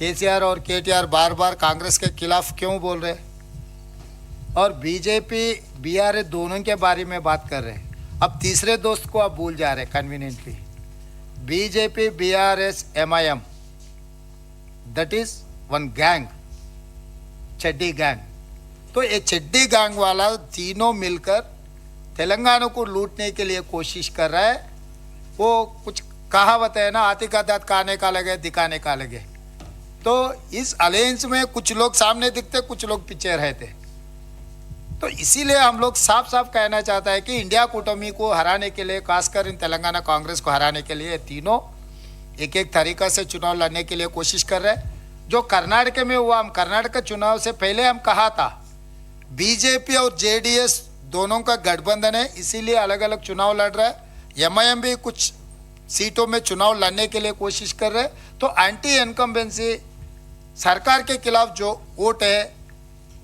केसीआर और केटीआर बार बार कांग्रेस के खिलाफ क्यों बोल रहे और बीजेपी बीआरएस दोनों के बारे में बात कर रहे हैं। अब तीसरे दोस्त को आप भूल जा रहे हैं conveniently. BJP BRS MIM that is one gang, चड्डी गैंग। तो ये चड्डी गैंग वाला तीनों मिलकर तेलंगाना को लूटने के लिए कोशिश कर रहा है। वो कुछ कहावत है ना, हाथी का दांत खाने का लगे दिखाने का लगे। तो इस अलायंस में कुछ लोग सामने दिखते, कुछ लोग पीछे रहते। तो इसीलिए हम लोग साफ साफ कहना चाहता है कि इंडिया कूटमी को हराने के लिए, खासकर इन तेलंगाना कांग्रेस को हराने के लिए तीनों एक एक तरीका से चुनाव लड़ने के लिए कोशिश कर रहे हैं। जो कर्नाटक में हुआ, हम कर्नाटक चुनाव से पहले हम कहा था बीजेपी और जेडीएस दोनों का गठबंधन है, इसीलिए अलग अलग चुनाव लड़ रहा है। एमआईएम भी कुछ सीटों में चुनाव लड़ने के लिए कोशिश कर रहे हैं। तो एंटी इनकम्बेंसी सरकार के खिलाफ जो वोट है,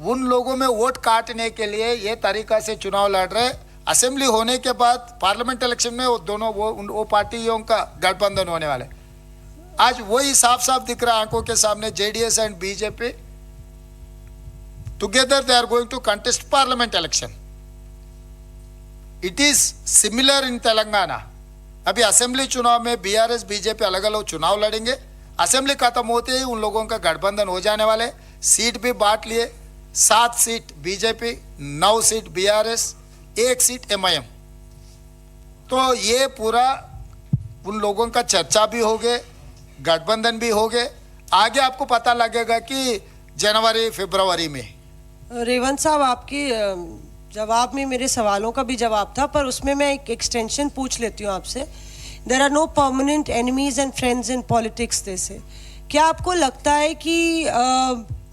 उन लोगों में वोट काटने के लिए ये तरीका से चुनाव लड़ रहे। असेंबली होने के बाद पार्लियामेंट इलेक्शन में वो दोनों वो पार्टियों का गठबंधन होने वाले। आज वही साफ साफ दिख रहा है आंखों के सामने। JDS and BJP together they are going to contest parliament election. It is similar in Telangana. अभी असेंबली चुनाव में बीआरएस बीजेपी अलग अलग चुनाव लड़ेंगे। असेंबली खत्म होते ही उन लोगों का गठबंधन हो जाने वाले। सीट भी बांट लिए, 7 seat BJP, 9 seat BRS, 1 seat MIM. तो ये पूरा उन लोगों का चर्चा भी हो गए, गठबंधन भी हो गए। आगे आपको पता लगेगा कि जनवरी फरवरी में। रेवंत साहब, आपके जवाब में मेरे सवालों का भी जवाब था, पर उसमें मैं एक एक्सटेंशन पूछ लेती हूँ आपसे। There are no permanent enemies and friends in politics जैसे, क्या आपको लगता है कि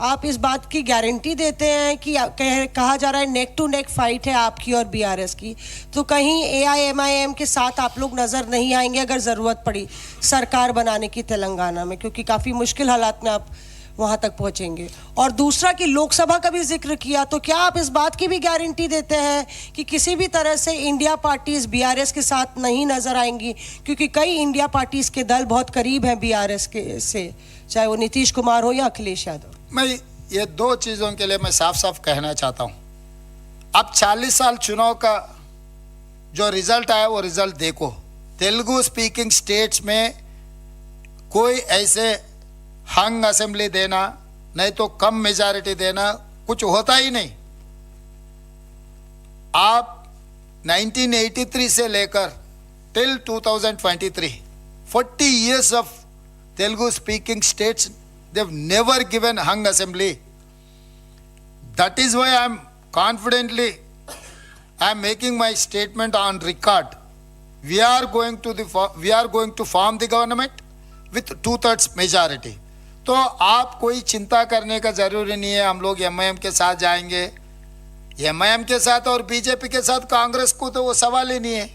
आप इस बात की गारंटी देते हैं कि कहा जा रहा है नेक टू नेक फाइट है आपकी और बीआरएस की, तो कहीं एआईएमआईएम के साथ आप लोग नजर नहीं आएंगे अगर जरूरत पड़ी सरकार बनाने की तेलंगाना में, क्योंकि काफी मुश्किल हालात में आप वहां तक पहुंचेंगे? और दूसरा कि लोकसभा का भी जिक्र किया, तो क्या आप इस बात की भी गारंटी देते हैं कि किसी भी तरह से इंडिया पार्टीज बीआरएस के साथ नहीं नजर आएंगी? क्योंकि कई इंडिया पार्टीज के दल बहुत करीब हैं बीआरएस के से, चाहे वो नीतीश कुमार हो या अखिलेश यादव। मैं ये 2 चीज़ों के लिए मैं साफ साफ कहना चाहता हूँ। अब 40 साल चुनाव का जो रिजल्ट आया वो रिजल्ट देखो। तेलुगु स्पीकिंग स्टेट्स में कोई ऐसे हंग असेंबली देना, नहीं तो कम मेजॉरिटी देना, कुछ होता ही नहीं। आप 1983 से लेकर till 2023 40 years of Telugu speaking states, they've never given hung assembly. That is why I'm making my statement on record. We are going to form the government with 2/3 majority. तो आप कोई चिंता करने का जरूरी नहीं है। हम लोग एमआईएम के साथ जाएंगे। एमआईएम के साथ और बीजेपी के साथ कांग्रेस को तो वो सवाल ही नहीं है।